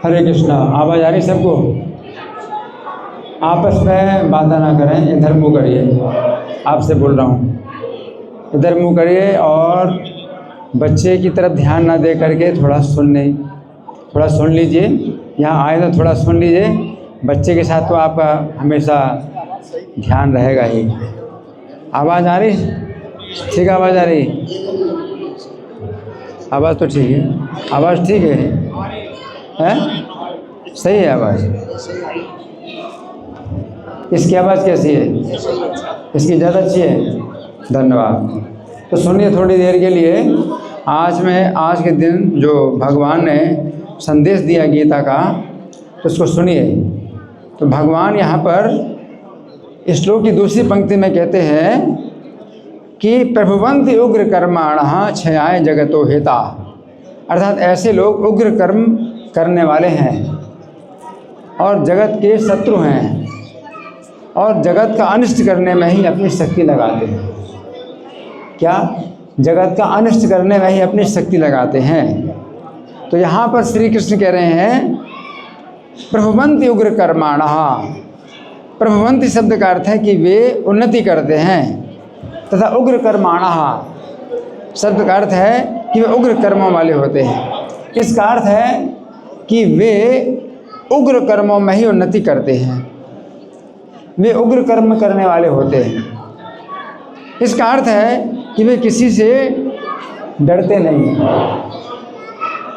हरे कृष्णा। आवाज़ आ रही सबको? आपस में बातें ना करें, इधर मुँह करिए। आपसे बोल रहा हूँ, इधर मुँह करिए और बच्चे की तरफ ध्यान ना दे करके थोड़ा सुन लीजिए। यहाँ आए तो थोड़ा सुन लीजिए। बच्चे के साथ तो आपका हमेशा ध्यान रहेगा ही। आवाज़ आ रही? ठीक आवाज़ आ रही? आवाज़ तो ठीक है। आवाज़ ठीक है? हैं? सही है आवाज़? इसकी आवाज़ कैसी है? इसकी ज़्यादा अच्छी है? धन्यवाद। तो सुनिए थोड़ी देर के लिए। आज के दिन जो भगवान ने संदेश दिया गीता का, तो उसको सुनिए। तो भगवान यहाँ पर श्लोक की दूसरी पंक्ति में कहते हैं कि प्रभुवन्ति उग्र कर्माणः क्षयाय जगतो हिता। अर्थात ऐसे लोग उग्र कर्म करने वाले हैं और जगत के शत्रु हैं और जगत का अनिष्ट करने में ही अपनी शक्ति लगाते हैं। क्या? जगत का अनिष्ट करने में ही अपनी शक्ति लगाते हैं। तो यहाँ पर श्री कृष्ण कह रहे हैं प्रभुवन्ति उग्र कर्माणः। प्रभुवन्ति शब्द का अर्थ है कि वे उन्नति करते हैं, तथा उग्र कर्माणः शब्द का अर्थ है कि वे उग्र कर्मों वाले होते हैं। इसका अर्थ है कि वे उग्र कर्मों में ही उन्नति करते हैं, वे उग्र कर्म करने वाले होते हैं। इसका अर्थ है कि वे किसी से डरते नहीं हैं।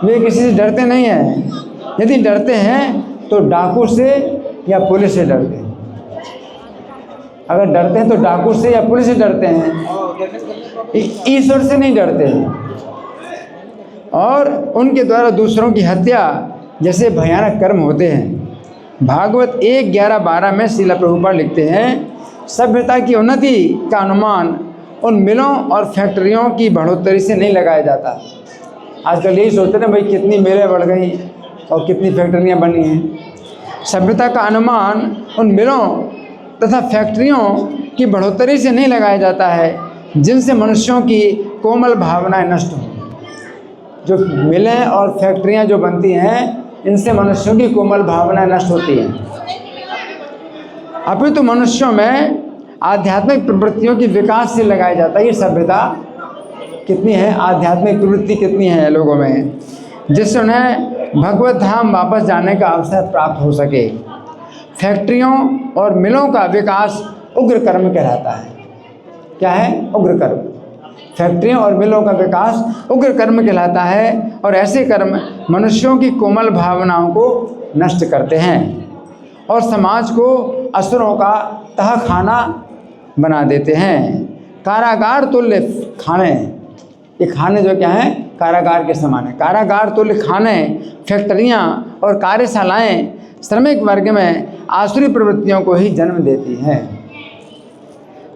वे किसी से डरते नहीं हैं। यदि डरते हैं तो डाकू से या पुलिस से डरते हैं। अगर डरते हैं तो डाकू से या पुलिस से डरते हैं, ईश्वर से नहीं डरते हैं। और उनके द्वारा दूसरों की हत्या जैसे भयानक कर्म होते हैं। भागवत 1:11-12 में श्रील प्रभुपाद लिखते हैं, सभ्यता की उन्नति का अनुमान उन मिलों और फैक्ट्रियों की बढ़ोतरी से नहीं लगाया जाता। आजकल यही सोचते हैं भाई कितनी मिलें बढ़ गई और कितनी फैक्ट्रियाँ बनी हैं। सभ्यता का अनुमान उन मिलों तथा फैक्ट्रियों की बढ़ोतरी से नहीं लगाया जाता है जिनसे मनुष्यों की कोमल भावनाएं नष्ट हों। जो मिलें और फैक्ट्रियाँ जो बनती हैं, इनसे मनुष्यों की कोमल भावनाएं नष्ट होती हैं। अपितु मनुष्यों में आध्यात्मिक प्रवृत्तियों की विकास से लगाया जाता है। ये सभ्यता कितनी है, आध्यात्मिक प्रवृत्ति कितनी है लोगों में, जिससे उन्हें भगवत धाम वापस जाने का अवसर प्राप्त हो सके। फैक्ट्रियों और मिलों का विकास उग्र कर्म कहलाता है। क्या है? उग्र कर्म। फैक्ट्रियों और मिलों का विकास उग्र कर्म कहलाता है, और ऐसे कर्म मनुष्यों की कोमल भावनाओं को नष्ट करते हैं और समाज को असुरों का तहखाना बना देते हैं। कारागार तुल्य खाने, ये खाने जो क्या हैं, कारागार के समान है। कारागार तुल्य खाने, फैक्ट्रियाँ और कार्यशालाएँ श्रमिक वर्ग में आसुरी प्रवृत्तियों को ही जन्म देती हैं।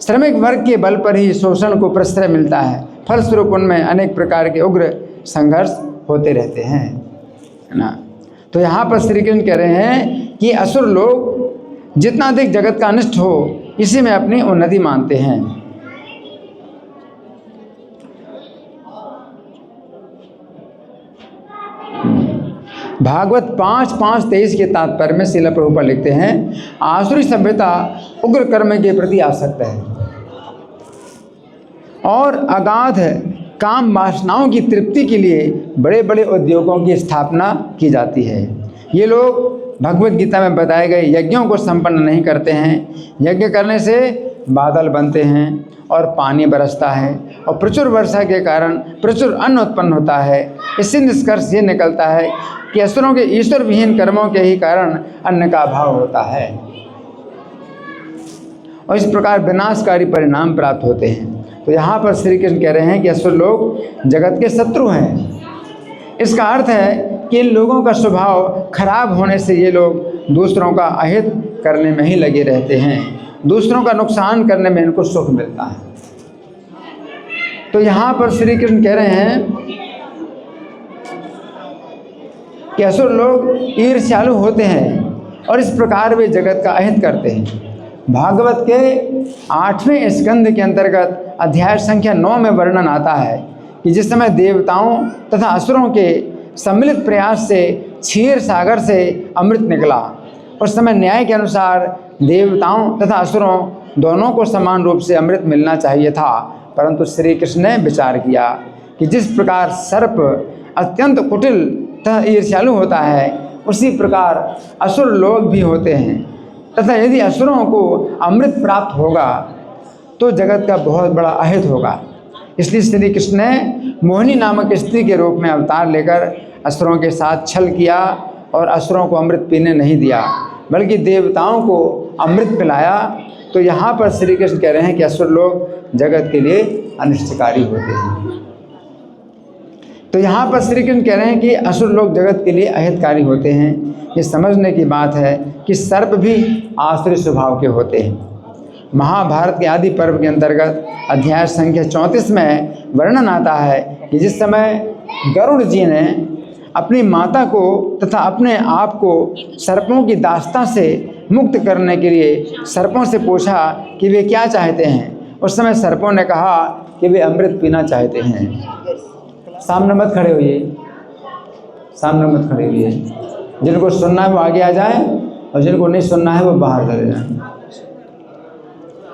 श्रमिक वर्ग के बल पर ही शोषण को प्रश्रय मिलता है। फलस्वरूप उनमें अनेक प्रकार के उग्र संघर्ष होते रहते हैं, है ना। तो यहाँ पर श्री कृष्ण कह रहे हैं कि असुर लोग जितना अधिक जगत का अनिष्ट हो, इसी में अपनी उन्नति मानते हैं। भागवत 5:5-23 के तात्पर्य में श्रील प्रभुपाद लिखते हैं, आसुरी सभ्यता उग्र कर्म के प्रति आसक्त है और अगाध काम वासनाओं की तृप्ति के लिए बड़े बड़े उद्योगों की स्थापना की जाती है। ये लोग भगवत गीता में बताए गए यज्ञों को संपन्न नहीं करते हैं। यज्ञ करने से बादल बनते हैं और पानी बरसता है और प्रचुर वर्षा के कारण प्रचुर अन्न उत्पन्न होता है। इससे निष्कर्ष ये निकलता है कि असुरों के ईश्वर विहीन कर्मों के ही कारण अन्न का अभाव होता है और इस प्रकार विनाशकारी परिणाम प्राप्त होते हैं। तो यहाँ पर श्री कृष्ण कह रहे हैं कि असुर लोग जगत के शत्रु हैं। इसका अर्थ है कि इन लोगों का स्वभाव खराब होने से ये लोग दूसरों का अहित करने में ही लगे रहते हैं। दूसरों का नुकसान करने में इनको सुख मिलता है। तो यहाँ पर श्री कृष्ण कह रहे हैं कि असुर लोग ईर्ष्यालु होते हैं और इस प्रकार वे जगत का अहित करते हैं। भागवत के 8वें स्कंद के अंतर्गत अध्याय संख्या 9 में वर्णन आता है कि जिस समय देवताओं तथा असुरों के सम्मिलित प्रयास से क्षीर सागर से अमृत निकला। उस समय न्याय के अनुसार देवताओं तथा असुरों दोनों को समान रूप से अमृत मिलना चाहिए था, परंतु श्री कृष्ण ने विचार किया कि जिस प्रकार सर्प अत्यंत कुटिल तथा ईर्ष्यालु होता है, उसी प्रकार असुर लोग भी होते हैं, तथा यदि असुरों को अमृत प्राप्त होगा तो जगत का बहुत बड़ा अहित होगा। इसलिए श्री कृष्ण ने मोहिनी नामक स्त्री के रूप में अवतार लेकर असुरों के साथ छल किया और असुरों को अमृत पीने नहीं दिया, बल्कि देवताओं को अमृत पिलाया। तो यहाँ पर श्री कृष्ण कह रहे हैं कि असुर लोग जगत के लिए अनिष्टकारी होते हैं। तो यहाँ पर श्री कृष्ण कह रहे हैं कि असुर लोग जगत के लिए अहितकारी होते हैं। ये समझने की बात है कि सर्प भी आसुरी स्वभाव के होते हैं। महाभारत के आदि पर्व के अंतर्गत अध्याय संख्या 34 में वर्णन आता है कि जिस समय गरुड़ जी ने अपनी माता को तथा अपने आप को सर्पों की दास्ता से मुक्त करने के लिए सर्पों से पूछा कि वे क्या चाहते हैं, उस समय सर्पों ने कहा कि वे अमृत पीना चाहते हैं। सामने मत खड़े होइए, सामने मत खड़े होइए। जिनको सुनना है वो आगे आ जाए और जिनको नहीं सुनना है वो बाहर चले जाएं।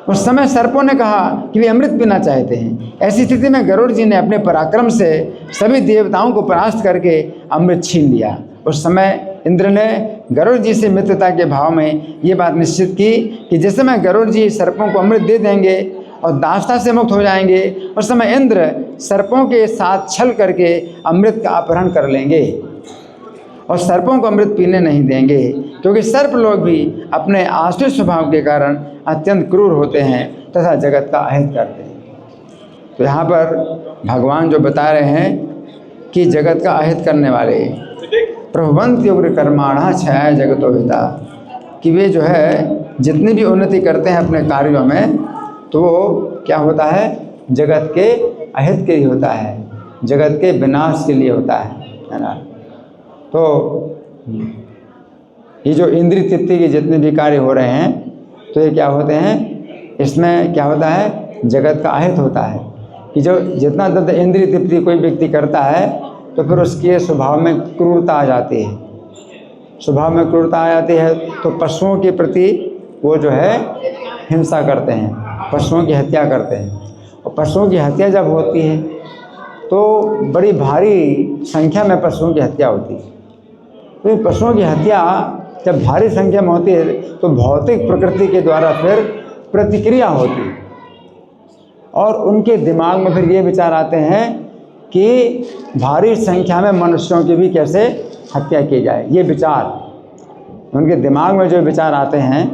उस समय सर्पों ने कहा कि वे अमृत पीना चाहते हैं। ऐसी स्थिति में गरुड़ जी ने अपने पराक्रम से सभी देवताओं को परास्त करके अमृत छीन लिया। उस समय इंद्र ने गरुड़ जी से मित्रता के भाव में ये बात निश्चित की कि जिस समय गरुड़ जी सर्पों को अमृत दे देंगे और दास्ता से मुक्त हो जाएंगे, उस समय इंद्र सर्पों के साथ छल करके अमृत का अपहरण कर लेंगे और सर्पों को अमृत पीने नहीं देंगे, क्योंकि सर्प लोग भी अपने आसुरी स्वभाव के कारण अत्यंत क्रूर होते हैं तथा जगत का अहित करते हैं। तो यहाँ पर भगवान जो बता रहे हैं कि जगत का अहित करने वाले प्रभवंत उग्र कर्माणा छाया जगतो हिता, कि वे जो है जितनी भी उन्नति करते हैं अपने कार्यों में, तो वो क्या होता है, जगत के अहित के लिए होता है, जगत के विनाश के लिए होता है ना। तो ये जो इंद्रिय तृप्ति के जितने भी कार्य हो रहे हैं, तो ये क्या होते हैं, इसमें क्या होता है, जगत का अहित होता है। कि जो जितना ज़्यादा इंद्रिय तृप्ति कोई व्यक्ति करता है तो फिर उसके स्वभाव में क्रूरता आ जाती है। स्वभाव में क्रूरता आ जाती है तो पशुओं के प्रति वो जो है हिंसा करते हैं, पशुओं की हत्या करते हैं। और पशुओं की हत्या जब होती है तो बड़ी भारी संख्या में पशुओं की हत्या होती है। तो इन पशुओं की हत्या जब भारी संख्या में होती है तो भौतिक प्रकृति के द्वारा फिर प्रतिक्रिया होती है और उनके दिमाग में फिर ये विचार आते हैं कि भारी संख्या में मनुष्यों की भी कैसे हत्या की जाए। ये विचार उनके दिमाग में जो विचार आते हैं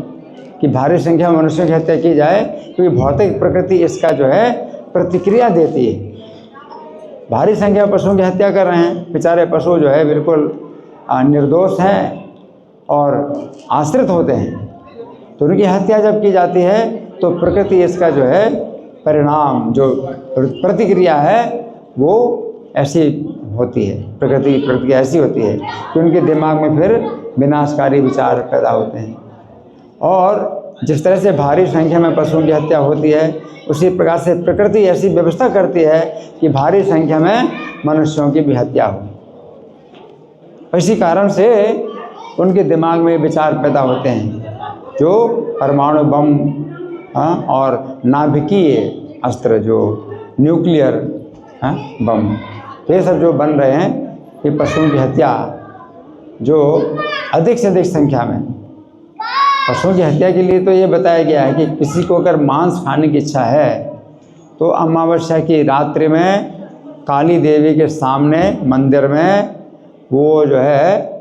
कि भारी संख्या में मनुष्यों की हत्या की जाए, क्योंकि भौतिक प्रकृति इसका जो है प्रतिक्रिया देती है। भारी संख्या में पशुओं की हत्या कर रहे हैं, बेचारे पशु जो है बिल्कुल निर्दोष हैं और आश्रित होते हैं, तो उनकी हत्या जब की जाती है तो प्रकृति इसका जो है परिणाम, जो प्रतिक्रिया है वो ऐसी होती है। प्रकृति ऐसी होती है कि उनके दिमाग में फिर विनाशकारी विचार पैदा होते हैं। और जिस तरह से भारी संख्या में पशुओं की हत्या होती है, उसी प्रकार से प्रकृति ऐसी व्यवस्था करती है कि भारी संख्या में मनुष्यों की भी हत्या हो। इसी कारण से उनके दिमाग में विचार पैदा होते हैं जो परमाणु बम और नाभिकीय अस्त्र, जो न्यूक्लियर बम, तो ये सब जो बन रहे हैं, ये पशुओं की हत्या जो अधिक से अधिक संख्या में। पशुओं की हत्या के लिए तो ये बताया गया है कि किसी को अगर मांस खाने की इच्छा है तो अमावस्या की रात्रि में काली देवी के सामने मंदिर में वो जो है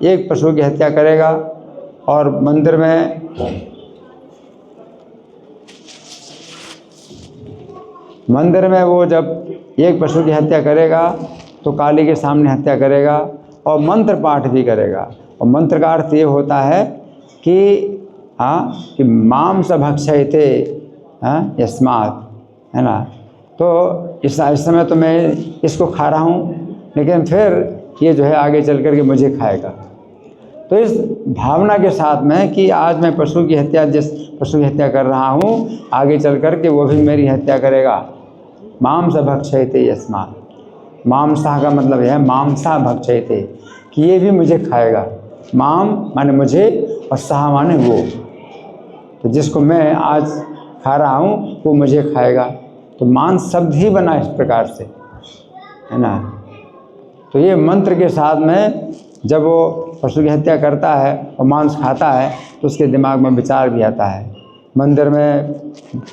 एक पशु की हत्या करेगा और मंदिर में वो जब एक पशु की हत्या करेगा तो काली के सामने हत्या करेगा और मंत्र पाठ भी करेगा। और मंत्र का अर्थ ये होता है कि मांस भक्षयते यस्मात्, है ना। तो इस समय तो मैं इसको खा रहा हूँ, लेकिन फिर ये जो है आगे चल कर के मुझे खाएगा। तो इस भावना के साथ में कि आज मैं पशु की हत्या, जिस पशु की हत्या कर रहा हूँ, आगे चल कर के वो भी मेरी हत्या करेगा। मांस भक्षयते यस्मात्, मांसा का मतलब है मांसा भक्षयते, कि ये भी मुझे खाएगा। माम माने मुझे और सहा माने वो, तो जिसको मैं आज खा रहा हूँ वो मुझे खाएगा। तो मांस शब्द ही बना इस प्रकार से, है ना। तो ये मंत्र के साथ में जब वो पशु की हत्या करता है और मांस खाता है तो उसके दिमाग में विचार भी आता है। मंदिर में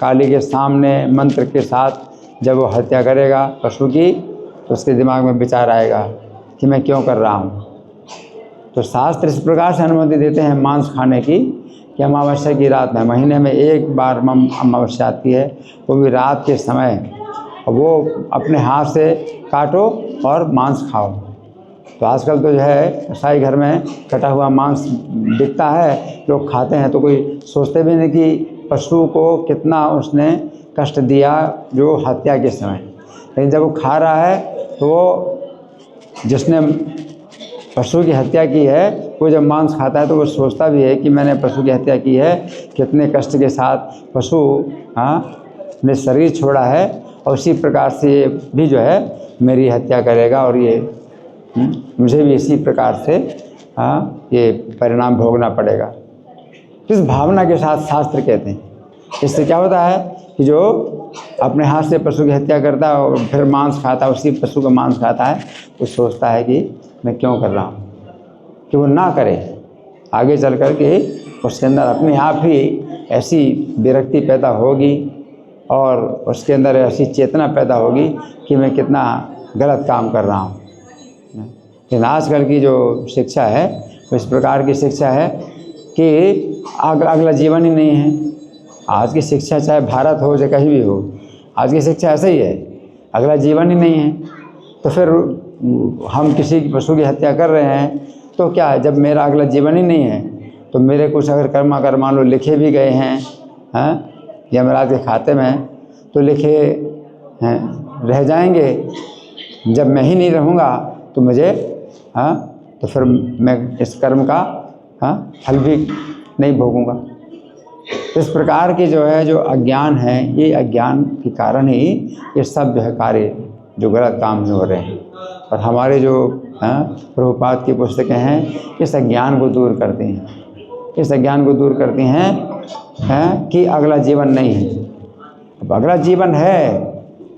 काली के सामने मंत्र के साथ जब वो हत्या करेगा पशु की तो उसके दिमाग में विचार आएगा कि मैं क्यों कर रहा हूँ। तो शास्त्र इस प्रकार से अनुमति देते हैं मांस खाने की कि अमावस्या की रात में, महीने में एक बार अमावस्या आती है, वो भी रात के समय, वो अपने हाथ से काटो और मांस खाओ। तो आजकल तो जो है ईसाई घर में कटा हुआ मांस बिकता है, लोग खाते हैं, तो कोई सोचते भी नहीं कि पशु को कितना उसने कष्ट दिया जो हत्या के समय। लेकिन जब वो खा रहा है तो वो जिसने पशु की हत्या की है वो जब मांस खाता है तो वो सोचता भी है कि मैंने पशु की हत्या की है, कितने कष्ट के साथ पशु ने शरीर छोड़ा है, और उसी प्रकार से ये भी जो है मेरी हत्या करेगा और ये मुझे भी इसी प्रकार से ये परिणाम भोगना पड़ेगा। इस भावना के साथ शास्त्र कहते हैं। इससे क्या होता है कि जो अपने हाथ से पशु की हत्या करता है और फिर मांस खाता है, उसी पशु का मांस खाता है, वो सोचता है कि मैं क्यों कर रहा हूँ, कि वो ना करे। आगे चल कर के उसके अंदर अपने आप ही ऐसी विरक्ति पैदा होगी और उसके अंदर ऐसी चेतना पैदा होगी कि मैं कितना गलत काम कर रहा हूँ। लेकिन आजकल की जो शिक्षा है वो इस प्रकार की शिक्षा है कि अगला जीवन ही नहीं है। आज की शिक्षा चाहे भारत हो चाहे कहीं भी हो, आज की शिक्षा ऐसा ही है, अगला जीवन ही नहीं है। तो फिर हम किसी पशु की हत्या कर रहे हैं तो क्या है, जब मेरा अगला जीवन ही नहीं है तो मेरे कुछ अगर कर्म मान लो लिखे भी गए हैं यमराज के खाते में, तो लिखे रह जाएंगे। जब मैं ही नहीं रहूँगा तो मुझे तो फिर मैं इस कर्म का फल भी नहीं भोगूंगा। इस प्रकार की जो है जो अज्ञान है, ये अज्ञान के कारण ही ये सब जो है कार्य जो गलत काम हो रहे हैं। और हमारे जो प्रभुपाद की पुस्तकें हैं इस अज्ञान को दूर करती हैं, इस अज्ञान को दूर करती हैं कि अगला जीवन नहीं है। अब अगला जीवन है,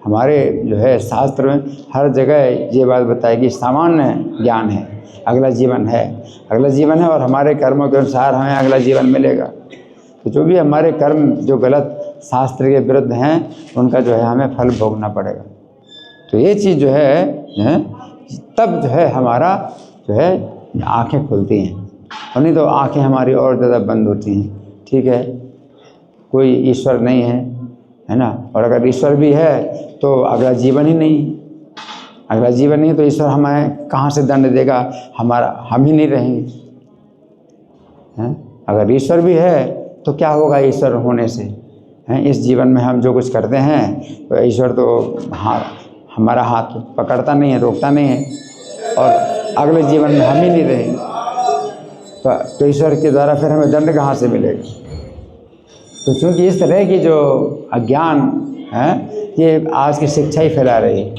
हमारे जो है शास्त्र में हर जगह ये बात बताई कि सामान्य ज्ञान है, अगला जीवन है, अगला जीवन है और हमारे कर्मों के अनुसार हमें अगला जीवन मिलेगा। तो जो भी हमारे कर्म जो गलत शास्त्र के विरुद्ध हैं उनका जो है हमें फल भोगना पड़ेगा। तो ये चीज़ जो है तब जो है हमारा जो है आँखें खुलती हैं, और नहीं तो आँखें हमारी और ज़्यादा बंद होती हैं। ठीक है, कोई ईश्वर नहीं है ना, और अगर ईश्वर भी है तो अगला जीवन ही नहीं, अगला जीवन नहीं तो ईश्वर हमें कहाँ से दंड देगा, हम ही नहीं रहेंगे। अगर ईश्वर भी है तो क्या होगा ईश्वर होने से, इस जीवन में हम जो कुछ करते हैं तो ईश्वर तो हमारा हाथ पकड़ता नहीं है, रोकता नहीं है, और अगले जीवन में हम ही नहीं रहेंगे तो ईश्वर के द्वारा फिर हमें दंड कहाँ से मिलेगा। तो चूँकि इस तरह की जो अज्ञान है ये आज की शिक्षा ही फैला रही है,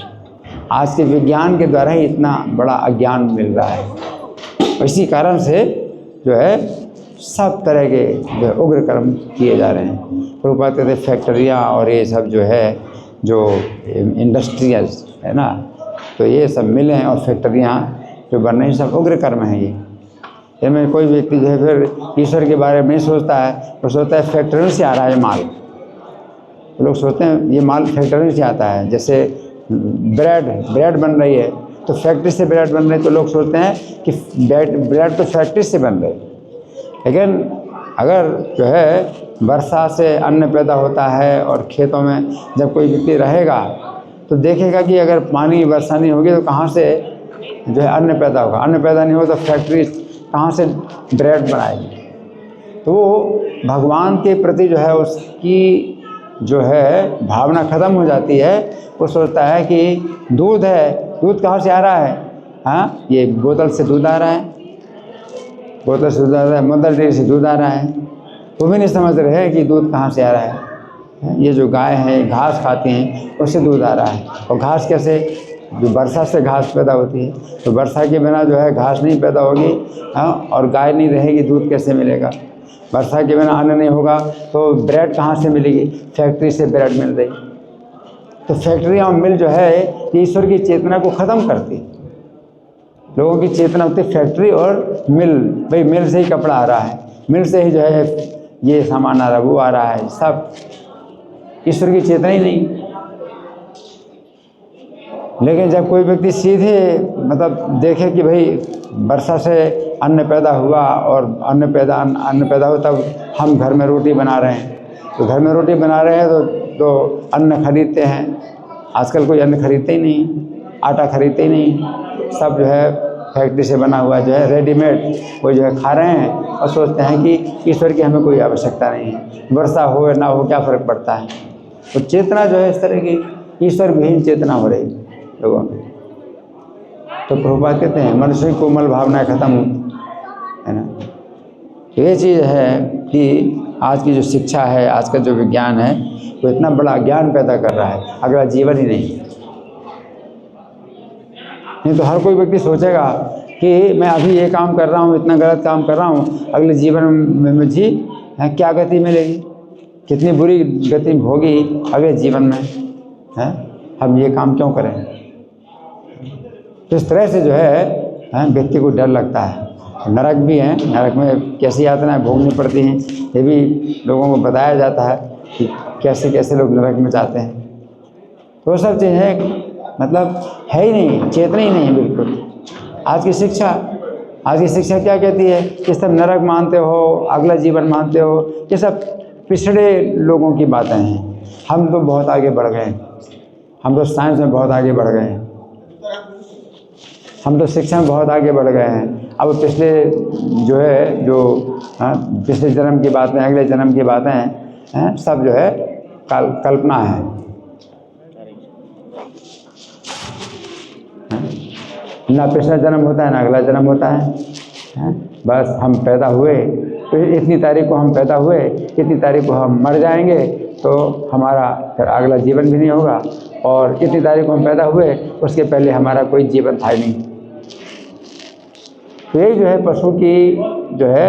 आज के विज्ञान के द्वारा ही इतना बड़ा अज्ञान मिल रहा है। इसी कारण से जो है सब तरह के जो उग्र कर्म किए जा रहे हैं। प्रभुपाद कहते फैक्ट्रियाँ और ये सब जो है जो इंडस्ट्रियल है ना, तो ये सब मिले हैं और फैक्ट्रियाँ जो बन रही हैं सब उग्र कर्म हैं। ये में कोई व्यक्ति जो है फिर ईश्वर के बारे में नहीं सोचता है, वो सोचता है फैक्ट्रियों से आ रहा है माल। तो लोग सोचते हैं ये माल फैक्ट्रियों से आता है, जैसे ब्रेड बन रही है तो फैक्ट्री से ब्रेड बन रही है, तो लोग सोचते हैं कि ब्रेड तो फैक्ट्री से बन रही है। लेकिन अगर जो है वर्षा से अन्न पैदा होता है और खेतों में जब कोई व्यक्ति रहेगा तो देखेगा कि अगर पानी वर्षा नहीं होगी तो कहाँ से जो है अन्न पैदा होगा, अन्न पैदा नहीं होगा तो फैक्ट्री कहाँ से ब्रेड बनाएगी। तो वो भगवान के प्रति जो है उसकी जो है भावना ख़त्म हो जाती है। वो सोचता है कि दूध है, दूध कहाँ से आ रहा है, ये बोतल से दूध आ रहा है, बोतल से दूध आ रहा है, मदर डेयरी से दूध आ रहा है। वो भी नहीं समझ रहे हैं कि दूध कहाँ से आ रहा है। ये जो गाय है घास खाती हैं उससे दूध आ रहा है, और घास कैसे जो वर्षा से घास पैदा होती है, तो वर्षा के बिना जो है घास नहीं पैदा होगी, हाँ, और गाय नहीं रहेगी, दूध कैसे मिलेगा? वर्षा के बिना अन्न नहीं होगा तो ब्रेड कहाँ से मिलेगी? फैक्ट्री से ब्रेड मिल रही। तो फैक्ट्री और मिल जो है ये ईश्वर की चेतना को ख़त्म करती। लोगों की चेतना होती फैक्ट्री और मिल, भाई मिल से ही कपड़ा आ रहा है, मिल से ही जो है ये सामान आ रहा है, वो आ रहा है, सब ईश्वर की चेतना ही नहीं। लेकिन जब कोई व्यक्ति सीधे मतलब देखे कि भाई वर्षा से अन्न पैदा हुआ और अन्न पैदा हो, तब हम घर में रोटी बना रहे हैं, तो घर में रोटी बना रहे हैं तो अन्न खरीदते हैं। आजकल कोई अन्न खरीदते ही नहीं, आटा खरीदते ही नहीं, सब जो है फैक्ट्री से बना हुआ जो है रेडीमेड वो जो है खा रहे हैं और सोचते हैं कि ईश्वर की हमें कोई आवश्यकता नहीं है, वर्षा हो या ना हो क्या फ़र्क पड़ता है। तो चेतना जो है इस तरह की ईश्वर विहीन चेतना हो रही लोगों में। तो प्रभुपाद कहते हैं मनुष्य की कोमल भावनाएं खत्म होती है ना। तो ये चीज़ है कि आज की जो शिक्षा है, आज का जो विज्ञान है, वो इतना बड़ा ज्ञान पैदा कर रहा है, अगला जीवन ही नहीं। नहीं तो हर कोई व्यक्ति सोचेगा कि मैं अभी ये काम कर रहा हूँ, इतना गलत काम कर रहा हूँ, अगले जीवन में मुझे क्या गति मिलेगी, कितनी बुरी गति होगी अगले जीवन में, है हम ये काम क्यों करें। तो इस तरह से जो है व्यक्ति को डर लगता है। नरक भी है, नरक में कैसी यातनाएं भोगनी पड़ती हैं ये भी लोगों को बताया जाता है कि कैसे कैसे लोग नरक में जाते हैं। तो वो सब चीज़ें मतलब है ही नहीं, चेतना ही नहीं है बिल्कुल। आज की शिक्षा क्या कहती है कि सब नरक मानते हो, अगला जीवन मानते हो, ये सब पिछड़े लोगों की बातें हैं। हम तो बहुत आगे बढ़ गए हैं, हम तो साइंस में बहुत आगे बढ़ गए हैं, हम तो शिक्षा में बहुत आगे बढ़ गए हैं। अब पिछले जो है पिछले जन्म की बातें, अगले जन्म की बातें हैं, सब जो है कल्पना है। ना पिछला जन्म होता है ना अगला जन्म होता है। बस हम पैदा हुए तो इतनी तारीख को हम पैदा हुए, इतनी तारीख को हम मर जाएंगे, तो हमारा फिर अगला जीवन भी नहीं होगा, और इतनी तारीख को हम पैदा हुए उसके पहले हमारा कोई जीवन था ही नहीं। तो यही जो है पशु की जो है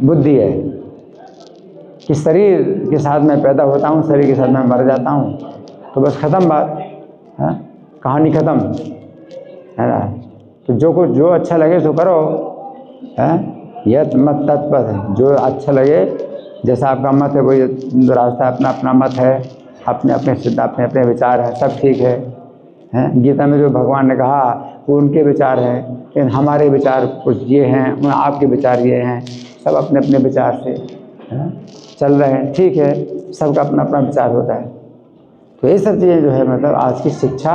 बुद्धि है कि शरीर के साथ मैं पैदा होता हूँ, शरीर के साथ मैं मर जाता हूँ, तो बस ख़त्म बात है, कहानी ख़त्म है ना। तो जो अच्छा लगे सो करो, यत मत तत्पथ, जो अच्छा लगे, जैसा आपका मत है वही रास्ता, अपना अपना मत है, अपने अपने सिद्ध अपने अपने विचार हैं, सब ठीक है। गीता में जो भगवान ने कहा वो उनके विचार हैं, लेकिन हमारे विचार कुछ ये हैं, आपके विचार ये हैं, सब अपने अपने विचार से चल रहे हैं, ठीक है, सबका अपना अपना विचार होता है। तो ये सब चीज़ें जो है मतलब आज की शिक्षा,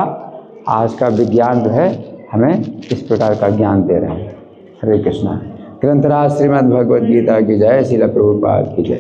आज का विज्ञान जो है हमें इस प्रकार का ज्ञान दे रहे हैं। हरे कृष्णा। ग्रंथराज श्रीमद् भगवद गीता की जय, श्रील प्रभुपाद की जय।